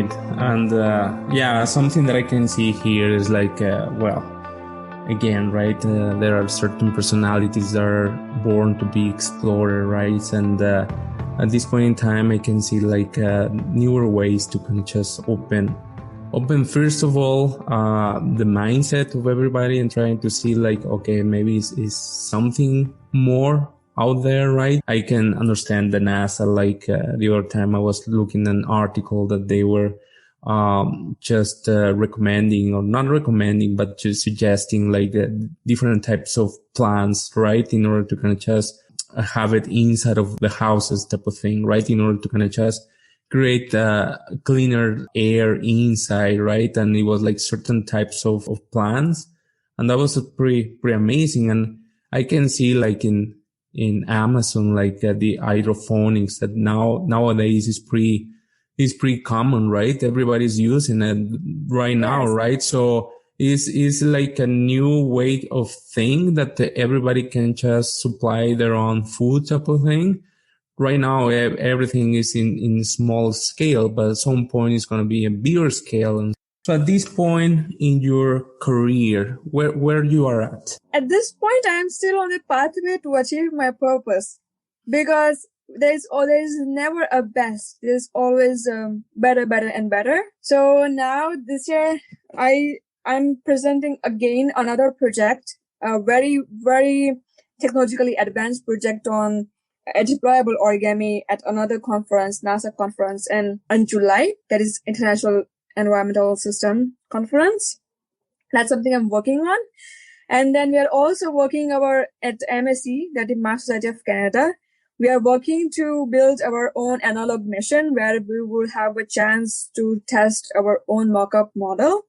right. And something that I can see here is like, again, right, there are certain personalities that are born to be explorer, right? And at this point in time, I can see like newer ways to kind of just open first of all the mindset of everybody and trying to see like, okay, maybe is something more out there, right? I can understand the NASA, like the other time I was looking at an article that they were just recommending, or not recommending, but just suggesting like different types of plants, right? In order to kind of just have it inside of the houses type of thing, right? In order to kind of just create cleaner air inside, right? And it was like certain types of plants. And that was pretty amazing. And I can see like in Amazon, like the hydroponics that nowadays is pretty common, right? Everybody's using it right now, right? So is like a new way of thing that everybody can just supply their own food type of thing. Right now, everything is in small scale, but at some point it's going to be a bigger scale. And so at this point in your career, where you are at? At this point, I am still on the pathway to achieve my purpose, because there's never a best. There's always better and better. So now this year, I'm presenting again another project, a very, very technologically advanced project on a deployable origami at another conference, NASA conference in July. That is International Environmental System Conference. That's something I'm working on. And then we are also working at MSC, that is Mars Society of Canada. We are working to build our own analog mission where we will have a chance to test our own mock-up model.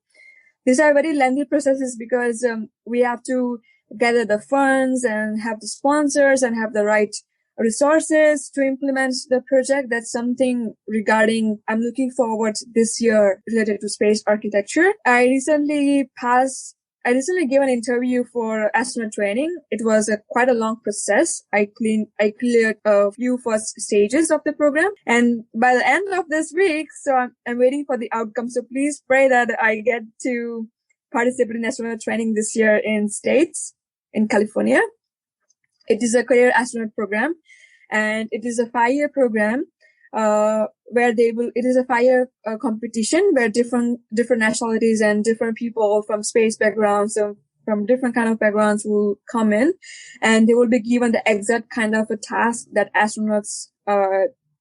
These are very lengthy processes because we have to gather the funds and have the sponsors and have the right resources to implement the project. That's something I'm looking forward this year related to space architecture. I recently gave an interview for astronaut training. It was quite a long process. I cleared a few first stages of the program. And by the end of this week, so I'm waiting for the outcome. So please pray that I get to participate in astronaut training this year in States, in California. It is a career astronaut program, and it is a 5-year program, it is a 5-year competition where different nationalities and different people from space backgrounds, so from different kind of backgrounds will come in, and they will be given the exact kind of a task that astronauts,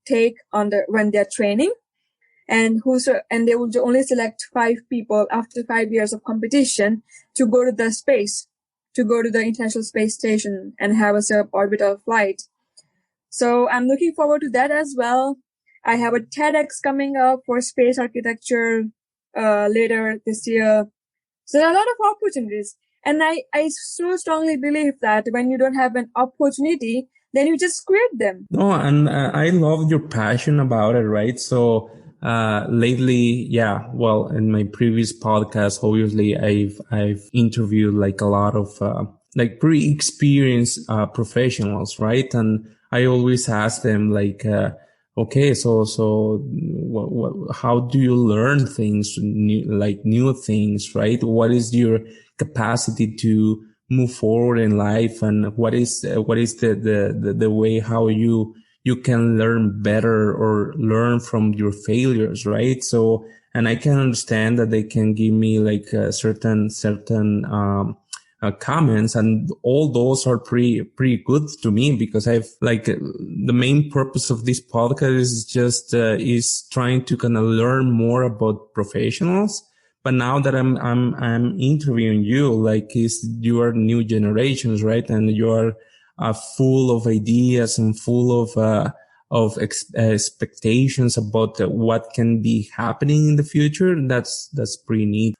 take when they're training. And they will only select 5 people after 5 years of competition to go to the International Space Station and have a suborbital flight. So I'm looking forward to that as well. I have a TEDx coming up for space architecture later this year. So there are a lot of opportunities. And I so strongly believe that when you don't have an opportunity, then you just create them. No, and I love your passion about it, right? So lately, in my previous podcast, obviously I've interviewed like a lot of like pretty experienced professionals, right? And I always ask them like, okay, so how do you learn things, new things, right? What is your capacity to move forward in life, and what is the way how you can learn better or learn from your failures, right? So, and I can understand that they can give me like certain comments, and all those are pretty good to me, because I've like the main purpose of this podcast is just is trying to kind of learn more about professionals. But now that I'm interviewing you, like you are new generations, right? And you are full of ideas and full of expectations about what can be happening in the future. That's pretty neat.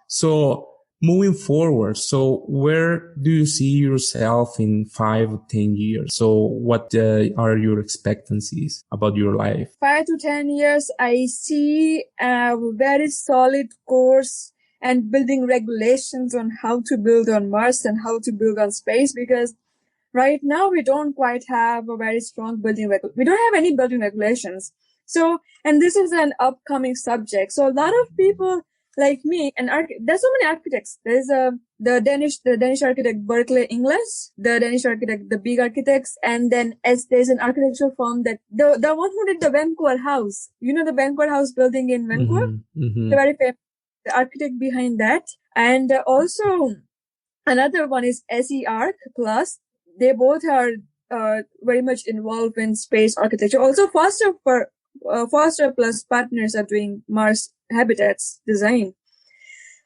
So moving forward, so where do you see yourself in 5 or 10 years? So what are your expectancies about your life? 5 to 10 years, I see a very solid course and building regulations on how to build on Mars and how to build on space, because right now we don't quite have a very strong we don't have any building regulations. So, and this is an upcoming subject. So a lot of people like me, and there's so many architects. There's the Danish architect Berkeley Ingles, the Danish architect, the big architects, and then as there's an architectural firm that the one who did the Vancouver House. You know the Vancouver House building in Vancouver, the very famous, the architect behind that, and also another one is SE Arc Plus. They both are very much involved in space architecture. Also, Foster Plus partners are doing Mars habitats design.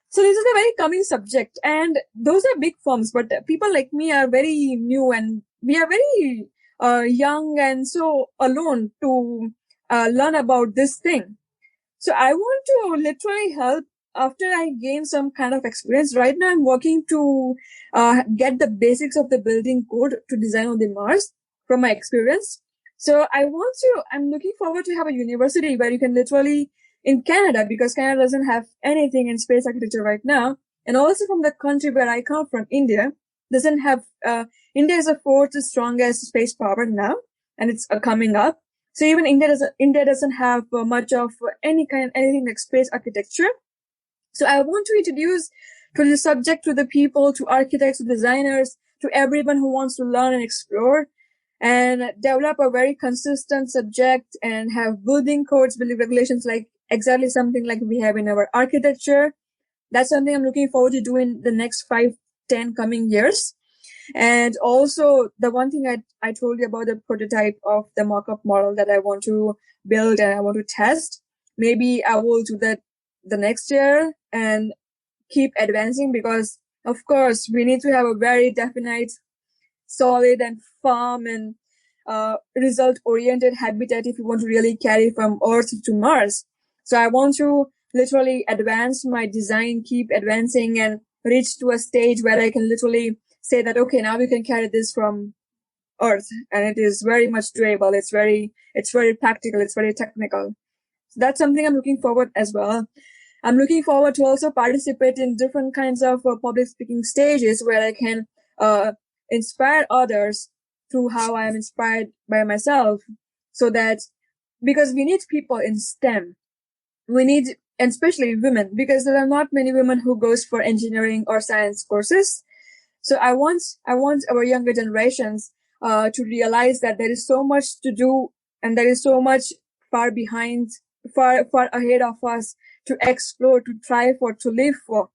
So this is a very coming subject, and those are big firms. But people like me are very new, and we are very young and so alone to learn about this thing. So I want to literally help after I gain some kind of experience. Right now, I'm working to get the basics of the building code to design on the Mars from my experience. So I'm looking forward to have a university where you can literally, in Canada, because Canada doesn't have anything in space architecture right now. And also from the country where I come from, India, doesn't have, India is the fourth strongest space power now, and it's coming up. So even India doesn't have much of anything like space architecture. So I want to introduce to the subject, to the people, to architects, to designers, to everyone who wants to learn and explore, and develop a very consistent subject and have building codes, building regulations, like exactly something like we have in our architecture. That's something I'm looking forward to doing the next 5-10 coming years. And also the one thing I told you about, the prototype of the mock-up model that I want to build and I want to test. Maybe I will do that the next year and keep advancing, because of course we need to have a very definite, solid and firm and result-oriented habitat if you want to really carry from Earth to Mars. So I want to literally advance my design, keep advancing, and reach to a stage where I can literally say that, okay, now we can carry this from Earth, and it is very much doable. It's very practical. It's very technical. So that's something I'm looking forward as well. I'm looking forward to also participate in different kinds of public speaking stages where I can inspire others through how I am inspired by myself. So that, because we need people in STEM, we need, and especially women, because there are not many women who goes for engineering or science courses. So I want our younger generations to realize that there is so much to do, and there is so much far ahead of us to explore, to try for, to live for.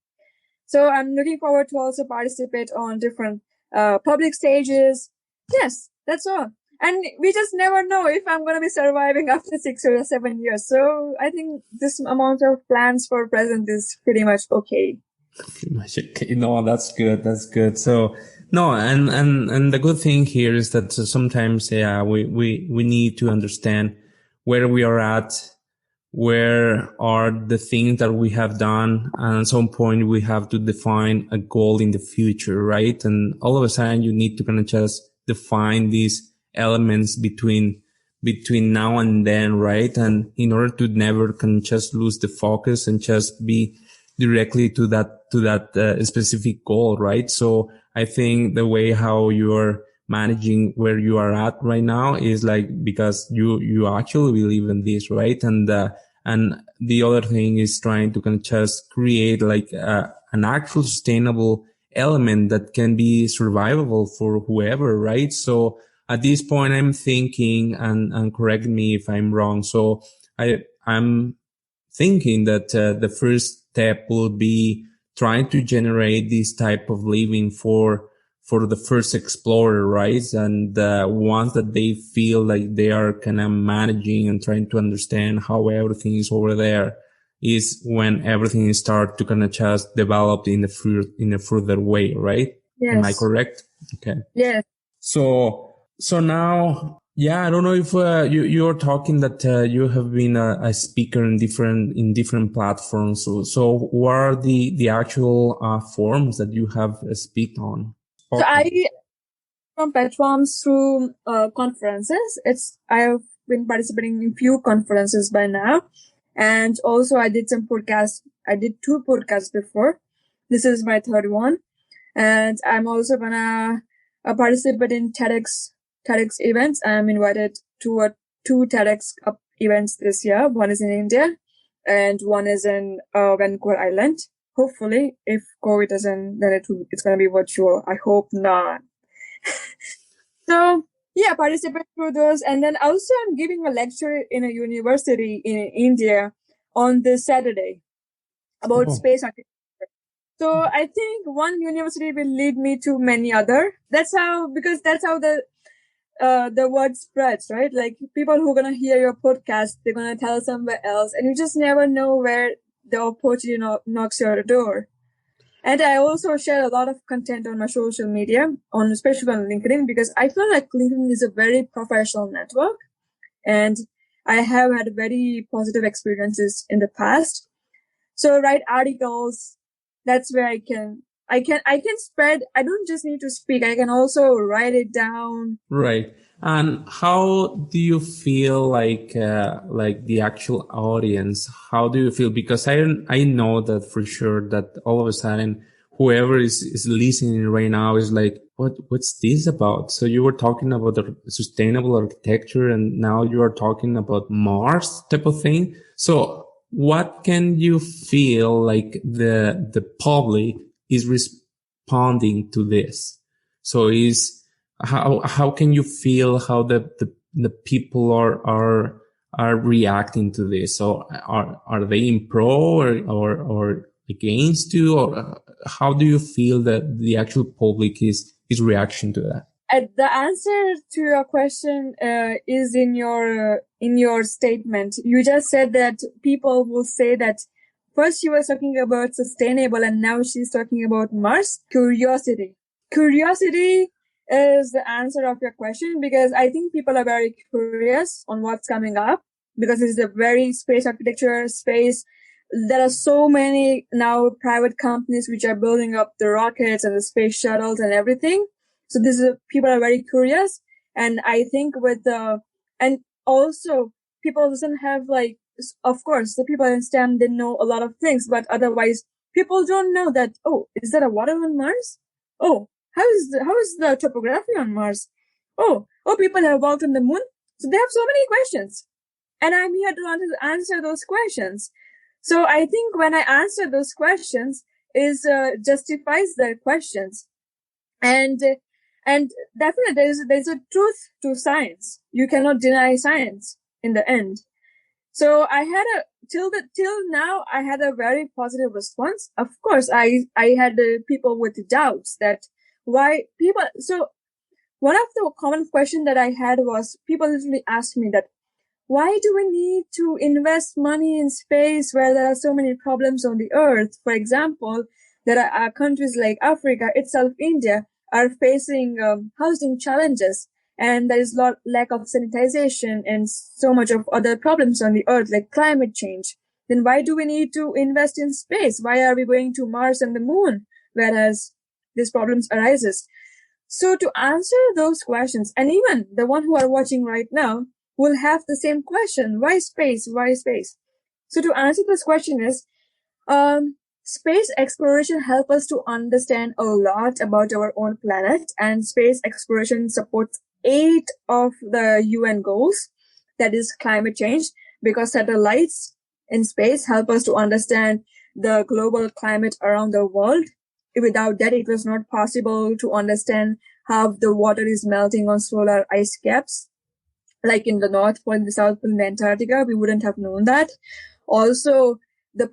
So I'm looking forward to also participate on different public stages. Yes, that's all. And we just never know if I'm going to be surviving after 6 or 7 years. So I think this amount of plans for present is pretty much okay. Pretty much okay. No, that's good. That's good. So no, and the good thing here is that sometimes, we need to understand where we are at, where are the things that we have done, and at some point we have to define a goal in the future, right? And all of a sudden you need to kind of just define these elements between now and then, right? And in order to never can just lose the focus and just be directly to that specific goal, right? So I think the way how you're managing where you are at right now is like, because you actually believe in this, right? And the other thing is trying to kind of just create like an actual sustainable element that can be survivable for whoever, right? So at this point, I'm thinking, and correct me if I'm wrong. So I'm thinking that the first step will be trying to generate this type of living for the first explorer, right? And once that they feel like they are kind of managing and trying to understand how everything is over there, is when everything start to kind of just develop in a further way, right? Yes. Am I correct? Okay. Yes. So now, yeah, I don't know if you're talking that you have been a speaker in different platforms. So what are the actual forums that you have speak on? So I from platforms through conferences. I have been participating in few conferences by now, and also I did some podcasts. I did 2 podcasts before. This is my 3rd one, and I'm also gonna participate in TEDx events. I'm invited to 2 TEDx events this year. One is in India and one is in Vancouver Island. Hopefully, if COVID doesn't, then it's going to be virtual. I hope not. So, yeah, participate through those. And then also I'm giving a lecture in a university in India on this Saturday about space architecture. So I think one university will lead me to many other. Because that's how the word spreads, right? Like people who are going to hear your podcast, they're going to tell somewhere else, and you just never know where the opportunity knocks your door. And I also share a lot of content on my social media, especially on LinkedIn, because I feel like LinkedIn is a very professional network, and I have had very positive experiences in the past. So write articles. That's where I can spread. I don't just need to speak. I can also write it down. Right. And how do you feel like the actual audience? How do you feel? Because I know that for sure that all of a sudden whoever is listening right now is like, what's this about? So you were talking about the sustainable architecture and now you are talking about Mars type of thing. So what can you feel like the public is responding to this? So how can you feel how the people are reacting to this? So are they in pro or against you, or how do you feel that the actual public is reaction to that? The answer to your question is in your statement. You just said that people will say that first she was talking about sustainable and now she's talking about Mars. Curiosity. Curiosity is the answer of your question, because I think people are very curious on what's coming up, because it's a very space architecture space. There are so many now private companies which are building up the rockets and the space shuttles and everything. So people are very curious. And I think and also people doesn't have of course, the people in STEM, they know a lot of things, but otherwise people don't know that, oh, is there a water on Mars? Oh, how is the topography on Mars? Oh, people have walked on the moon. So they have so many questions, and I'm here to answer those questions. So I think when I answer those questions is justifies their questions. And definitely there's a truth to science. You cannot deny science in the end. So I had till now I had a very positive response. Of course, I had people with doubts that so one of the common questions that I had was people usually ask me that, why do we need to invest money in space where there are so many problems on the earth? For example, there are countries like Africa itself, India, are facing housing challenges, and there is lack of sanitization and so much of other problems on the earth, like climate change. Then why do we need to invest in space? Why are we going to Mars and the moon, whereas these problems arises? So to answer those questions, and even the one who are watching right now will have the same question: why space? Why space? So to answer this question is, space exploration helps us to understand a lot about our own planet, and space exploration supports 8 of the UN goals, that is climate change, because satellites in space help us to understand the global climate around the world. Without that, it was not possible to understand how the water is melting on solar ice caps. Like in the North Pole, in the South Pole, in Antarctica, we wouldn't have known that. Also, the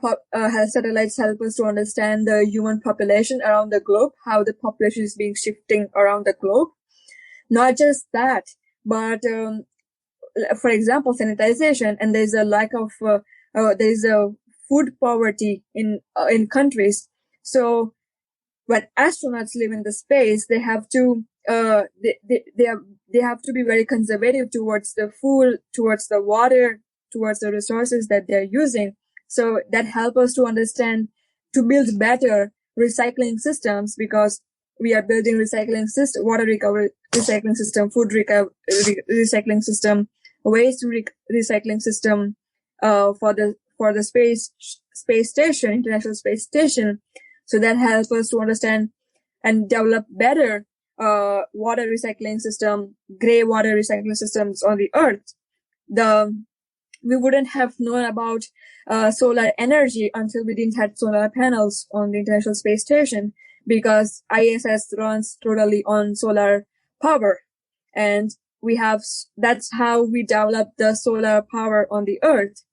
satellites help us to understand the human population around the globe, how the population is being shifting around the globe. Not just that, but for example, sanitization, and there's a lack of there's a food poverty in countries. So when astronauts live in the space, they have to they have to be very conservative towards the food, towards the water, towards the resources that they're using. So that helps us to understand, to build better recycling systems, because we are building recycling system, water recovery recycling system, food recycling system, waste recycling system for the space station, International Space Station. So that helps us to understand and develop better water recycling system, gray water recycling systems on the Earth. we wouldn't have known about solar energy until we didn't have solar panels on the International Space Station, because ISS runs totally on solar power. And that's how we developed the solar power on the Earth.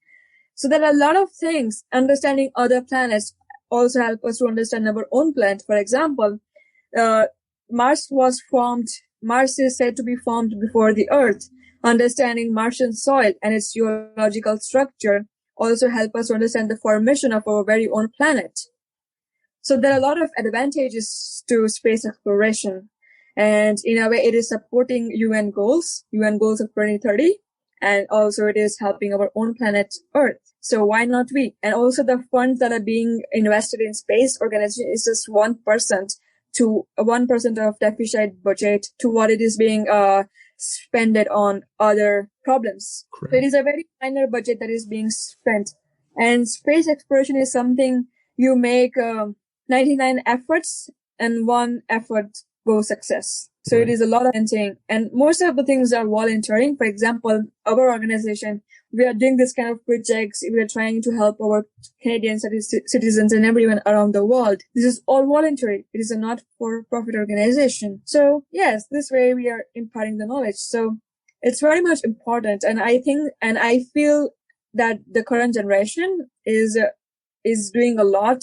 So there are a lot of things. Understanding other planets also help us to understand our own planet. For example, Mars is said to be formed before the Earth. Understanding Martian soil and its geological structure also help us to understand the formation of our very own planet. So there are a lot of advantages to space exploration. And in a way, it is supporting UN goals of 2030. And also it is helping our own planet Earth. So why not we? And also the funds that are being invested in space organization is just 1% to 1% of deficit budget to what it is being spent on other problems. Correct. So it is a very minor budget that is being spent. And space exploration is something you make 99 efforts and 1 effort goes success. So Right. It is a lot of thing. And most of the things are volunteering. For example, our organization, we are doing this kind of projects. We are trying to help our Canadian citizens and everyone around the world. This is all voluntary. It is a not-for-profit organization. So yes, this way we are imparting the knowledge. So it's very much important. And I feel that the current generation is doing a lot,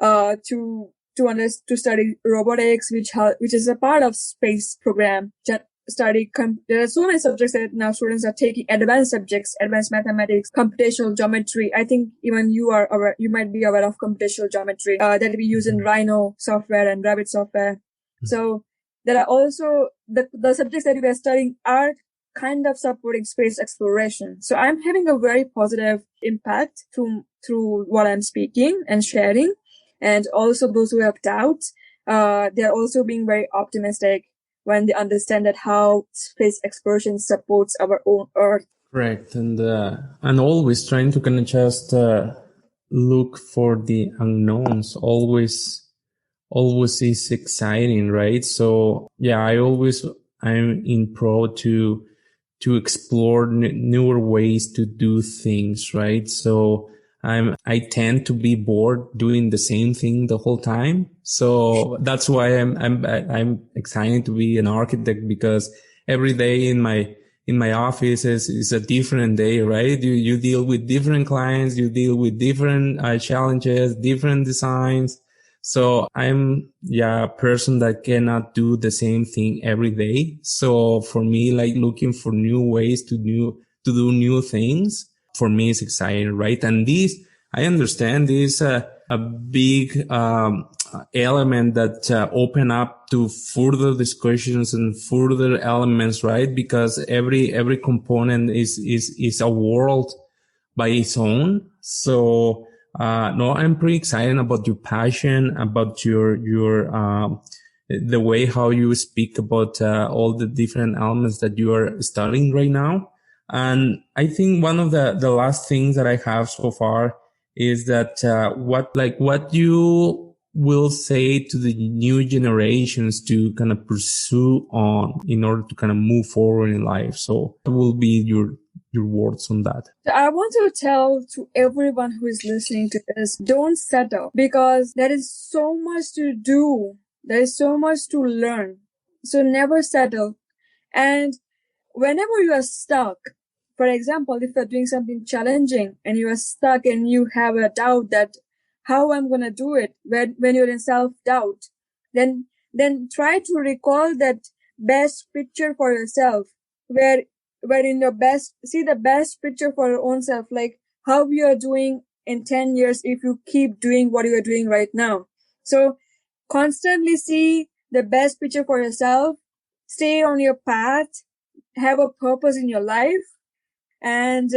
to study robotics, which is a part of space program. There are so many subjects that now students are taking, advanced subjects, advanced mathematics, computational geometry. I think even you might be aware of computational geometry, that we use in Rhino software and Rabbit software. So there are also the subjects that we are studying are kind of supporting space exploration. So I'm having a very positive impact through what I'm speaking and sharing. And also those who have doubts, they're also being very optimistic when they understand that how space exploration supports our own Earth. Correct. And always trying to kind of just look for the unknowns. Always is exciting, right? So yeah, I'm in pro to explore newer ways to do things, right? So I tend to be bored doing the same thing the whole time. So that's why I'm excited to be an architect, because every day in my office is a different day, right? You deal with different clients, you deal with different challenges, different designs. So I'm a person that cannot do the same thing every day. So for me, like looking for new ways to do new things, for me is exciting, right? And I understand this a big element that open up to further discussions and further elements, right? Because every component is a world by its own. So no, I'm pretty excited about your passion, about your the way how you speak about all the different elements that you are studying right now. And I think one of the last things that I have so far is that what you will say to the new generations to kind of pursue on in order to kind of move forward in life. So what will be your words on that? I want to tell to everyone who is listening to this, don't settle, because there is so much to do. There is so much to learn. So never settle. And whenever you are stuck, for example, if you're doing something challenging and you are stuck and you have a doubt that how I'm going to do it, when you're in self-doubt, then try to recall that best picture for yourself, where in your see the best picture for your own self, like how you are doing in 10 years if you keep doing what you are doing right now. So constantly see the best picture for yourself, stay on your path, have a purpose in your life, and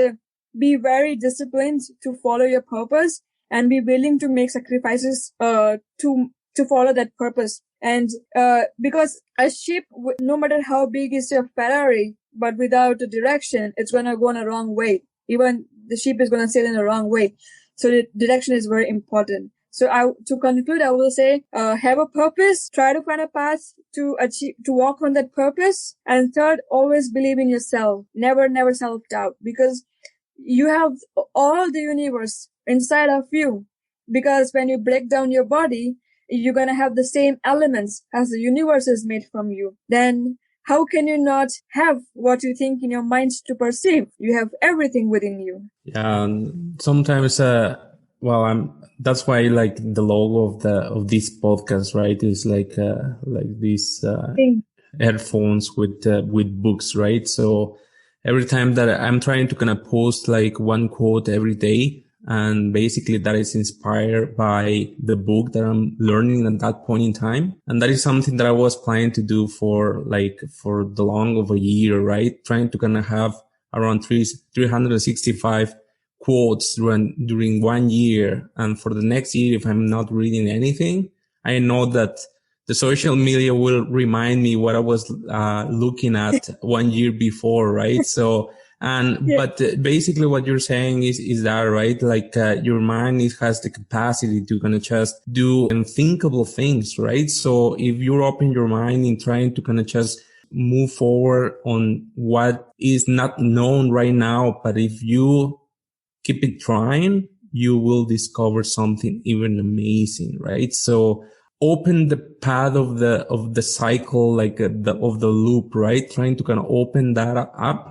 be very disciplined to follow your purpose and be willing to make sacrifices to follow that purpose. And because a ship, no matter how big is your Ferrari, but without a direction, it's going to go in a wrong way. Even the ship is going to sail in the wrong way. So the direction is very important. So to conclude, I will say, have a purpose, try to find a path to walk on that purpose. And third, always believe in yourself. Never self-doubt, because you have all the universe inside of you. Because when you break down your body, you're going to have the same elements as the universe is made from you. Then how can you not have what you think in your mind to perceive? You have everything within you. Yeah, and sometimes, that's why like the logo of this podcast, right, is like these headphones with books, right? So every time that I'm trying to kind of post like one quote every day, and basically that is inspired by the book that I'm learning at that point in time. And that is something that I was planning to do for the long of a year, right? Trying to kind of have around 365 quotes during 1 year. And for the next year, if I'm not reading anything, I know that the social media will remind me what I was looking at 1 year before, right? So, but basically what you're saying is that, right? Like, your mind has the capacity to kind of just do unthinkable things, right? So if you open your mind in trying to kind of just move forward on what is not known right now, but if you keep it trying, you will discover something even amazing, right? So open the path of the cycle, like of the loop, right? Trying to kind of open that up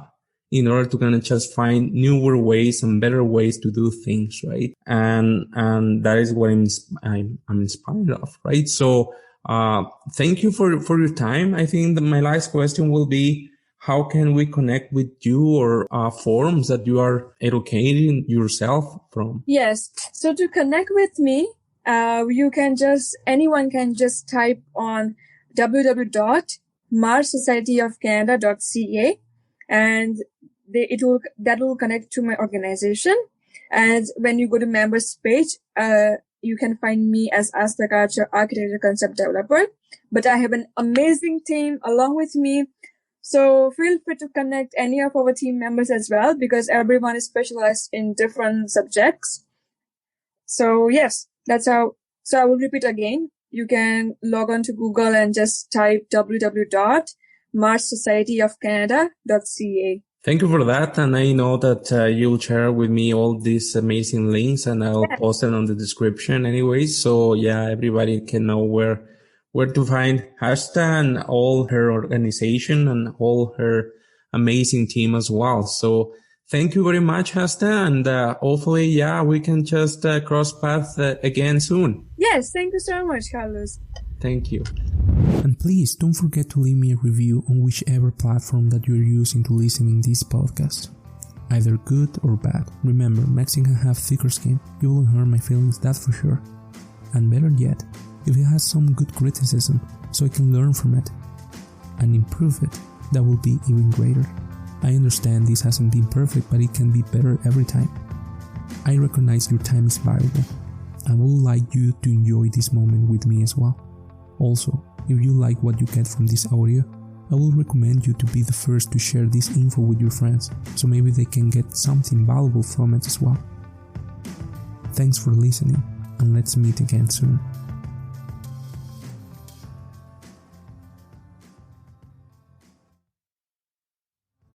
in order to kind of just find newer ways and better ways to do things, right? And that is what I'm inspired of, right? So, thank you for your time. I think that my last question will be, how can we connect with you, or forums that you are educating yourself from? Yes. So to connect with me, anyone can just type on www.marssocietyofcanada.ca, and that will connect to my organization. And when you go to members page, you can find me as Asta Karcher, architecture concept developer. But I have an amazing team along with me. So feel free to connect any of our team members as well, because everyone is specialized in different subjects. So yes, that's how. So I will repeat again. You can log on to Google and just type www.marssocietyofcanada.ca. Thank you for that. And I know that you'll share with me all these amazing links, and I'll post them on the description anyway. So yeah, everybody can know where to find Asta and all her organization and all her amazing team as well. So thank you very much, Asta. And hopefully, yeah, we can just cross paths again soon. Yes, thank you so much, Carlos. Thank you. And please don't forget to leave me a review on whichever platform that you're using to listen in this podcast. Either good or bad. Remember, Mexican have thicker skin. You won't hurt my feelings, that's for sure. And better yet, if it has some good criticism, so I can learn from it and improve it, that will be even greater. I understand this hasn't been perfect, but it can be better every time. I recognize your time is valuable. I would like you to enjoy this moment with me as well. Also, if you like what you get from this audio, I will recommend you to be the first to share this info with your friends, so maybe they can get something valuable from it as well. Thanks for listening, and let's meet again soon.